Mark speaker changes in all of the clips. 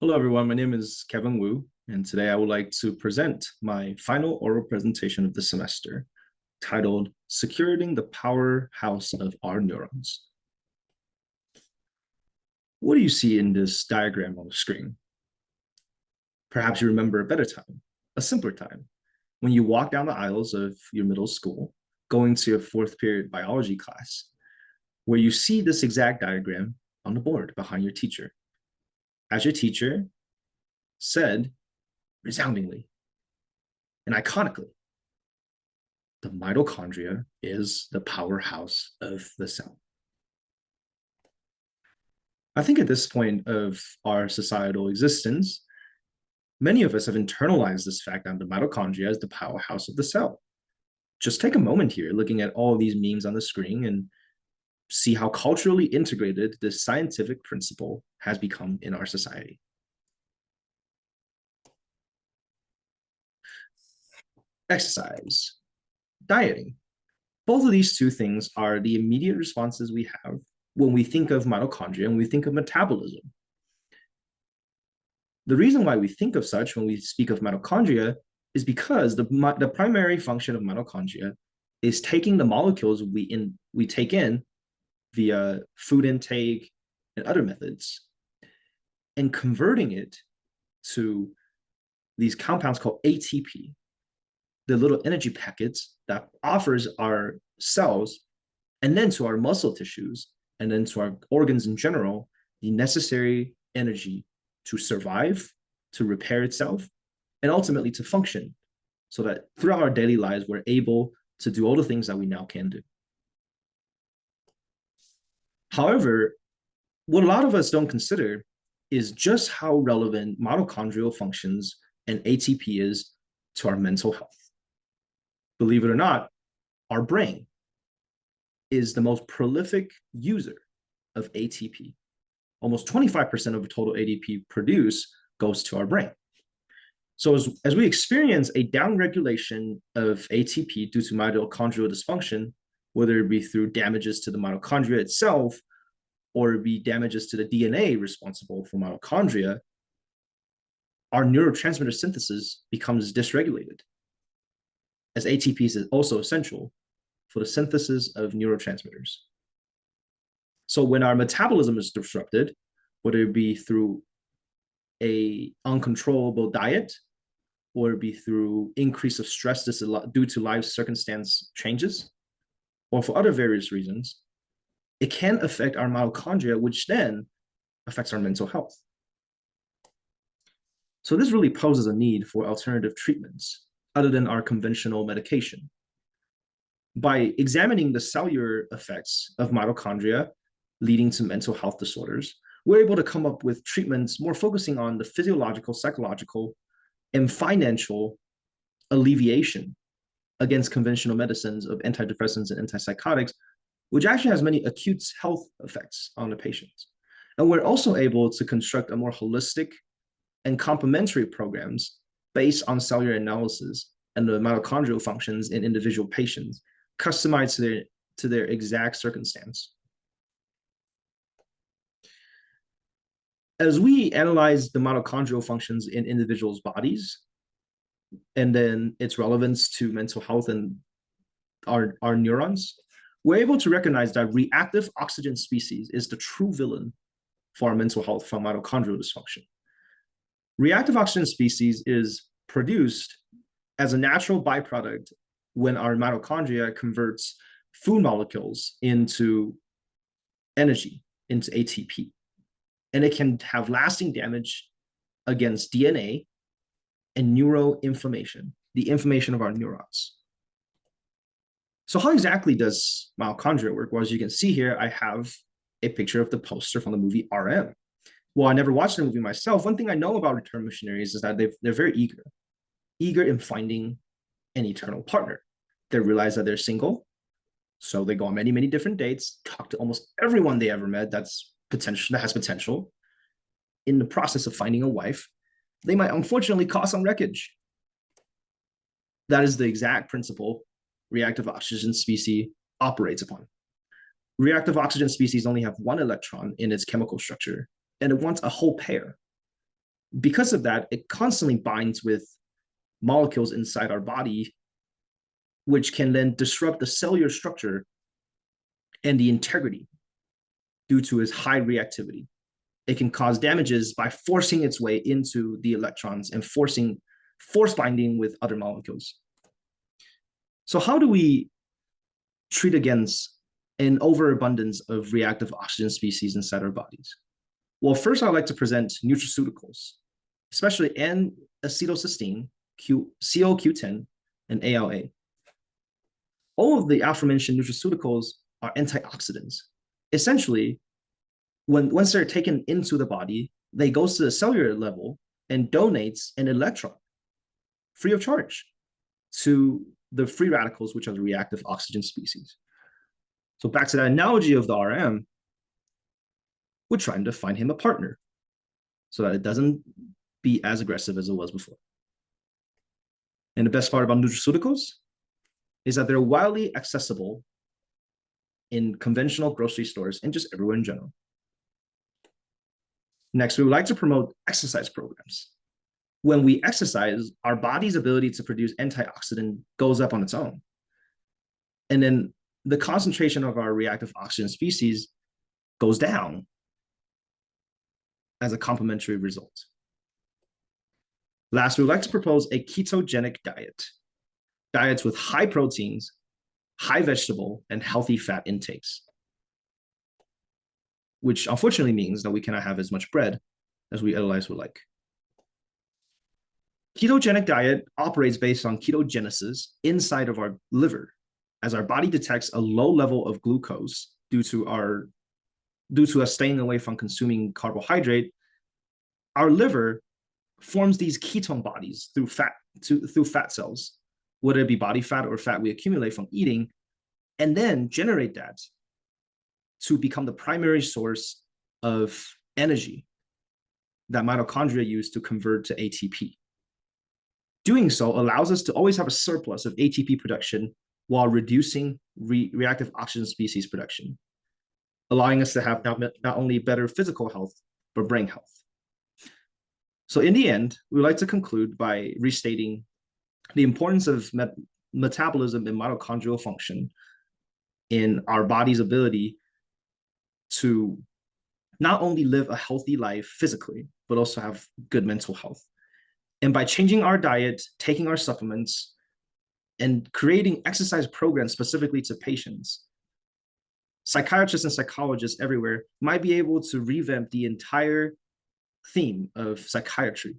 Speaker 1: Hello, everyone. My name is Kevin Wu, and today I would like to present my final oral presentation of the semester titled Securing the Powerhouse of Our Neurons. What do you see in this diagram on the screen? Perhaps you remember a better time, a simpler time, when you walk down the aisles of your middle school, going to your fourth period biology class, where you see this exact diagram on the board behind your teacher. As your teacher said resoundingly and iconically, the mitochondria is the powerhouse of the cell. I think at this point of our societal existence, many of us have internalized this fact that the mitochondria is the powerhouse of the cell. Just take a moment here looking at all these memes on the screen and see how culturally integrated this scientific principle has become in our society. Exercise, dieting. Both of these two things are the immediate responses we have when we think of mitochondria and we think of metabolism. The reason why we think of such when we speak of mitochondria is because the primary function of mitochondria is taking the molecules we take in via food intake and other methods and converting it to these compounds called ATP, the little energy packets that offers our cells and then to our muscle tissues and then to our organs in general, the necessary energy to survive, to repair itself, and ultimately to function so that throughout our daily lives, we're able to do all the things that we now can do. However, what a lot of us don't consider is just how relevant mitochondrial functions and ATP is to our mental health. Believe it or not, our brain is the most prolific user of ATP. Almost 25% of the total ATP produced goes to our brain. So as we experience a downregulation of ATP due to mitochondrial dysfunction, whether it be through damages to the mitochondria itself or it be damages to the DNA responsible for mitochondria, our neurotransmitter synthesis becomes dysregulated, as ATP is also essential for the synthesis of neurotransmitters. So when our metabolism is disrupted, whether it be through a uncontrollable diet or it be through increase of stress due to life circumstance changes, or for other various reasons, it can affect our mitochondria, which then affects our mental health. So this really poses a need for alternative treatments other than our conventional medication. By examining the cellular effects of mitochondria leading to mental health disorders, we're able to come up with treatments more focusing on the physiological, psychological, and financial alleviation against conventional medicines of antidepressants and antipsychotics, which actually has many acute health effects on the patients. And we're also able to construct a more holistic and complementary programs based on cellular analysis and the mitochondrial functions in individual patients, customized to their exact circumstance. As we analyze the mitochondrial functions in individuals' bodies, and then its relevance to mental health and our neurons, we're able to recognize that reactive oxygen species is the true villain for our mental health from mitochondrial dysfunction. Reactive oxygen species is produced as a natural byproduct when our mitochondria converts food molecules into energy, into ATP. And it can have lasting damage against DNA and neuroinflammation, the inflammation of our neurons. So how exactly does mitochondria work? Well, as you can see here, I have a picture of the poster from the movie RM. Well, I never watched the movie myself. One thing I know about Return Missionaries is that they're very eager in finding an eternal partner. They realize that they're single, so they go on many, many different dates, talk to almost everyone they ever met that has potential. In the process of finding a wife, they might unfortunately cause some wreckage. That is the exact principle reactive oxygen species operates upon. Reactive oxygen species only have one electron in its chemical structure, and it wants a whole pair. Because of that, it constantly binds with molecules inside our body, which can then disrupt the cellular structure and the integrity due to its high reactivity. It can cause damages by forcing its way into the electrons and force binding with other molecules. So how do we treat against an overabundance of reactive oxygen species inside our bodies? Well, first I'd like to present nutraceuticals, especially N-acetylcysteine, CoQ10, and ALA. All of the aforementioned nutraceuticals are antioxidants. Essentially, once they're taken into the body, they go to the cellular level and donates an electron free of charge to the free radicals, which are the reactive oxygen species. So back to that analogy of the RM, we're trying to find him a partner so that it doesn't be as aggressive as it was before. And the best part about nutraceuticals is that they're widely accessible in conventional grocery stores and just everywhere in general. Next, we would like to promote exercise programs. When we exercise, our body's ability to produce antioxidant goes up on its own. And then the concentration of our reactive oxygen species goes down as a complementary result. Last, we would like to propose a ketogenic diet. Diets with high proteins, high vegetable, and healthy fat intakes, which unfortunately means that we cannot have as much bread as we otherwise would like. Ketogenic diet operates based on ketogenesis inside of our liver, as our body detects a low level of glucose due to us staying away from consuming carbohydrate. Our liver forms these ketone bodies through fat cells, whether it be body fat or fat we accumulate from eating, and then generate that to become the primary source of energy that mitochondria use to convert to ATP. Doing so allows us to always have a surplus of ATP production while reducing reactive oxygen species production, allowing us to have not only better physical health, but brain health. So in the end, we would like to conclude by restating the importance of metabolism and mitochondrial function in our body's ability to not only live a healthy life physically, but also have good mental health. And by changing our diet, taking our supplements, and creating exercise programs specifically to patients, psychiatrists and psychologists everywhere might be able to revamp the entire theme of psychiatry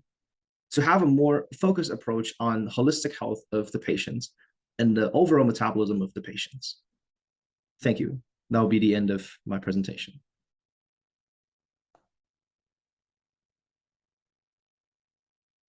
Speaker 1: to have a more focused approach on holistic health of the patients and the overall metabolism of the patients. Thank you. That will be the end of my presentation.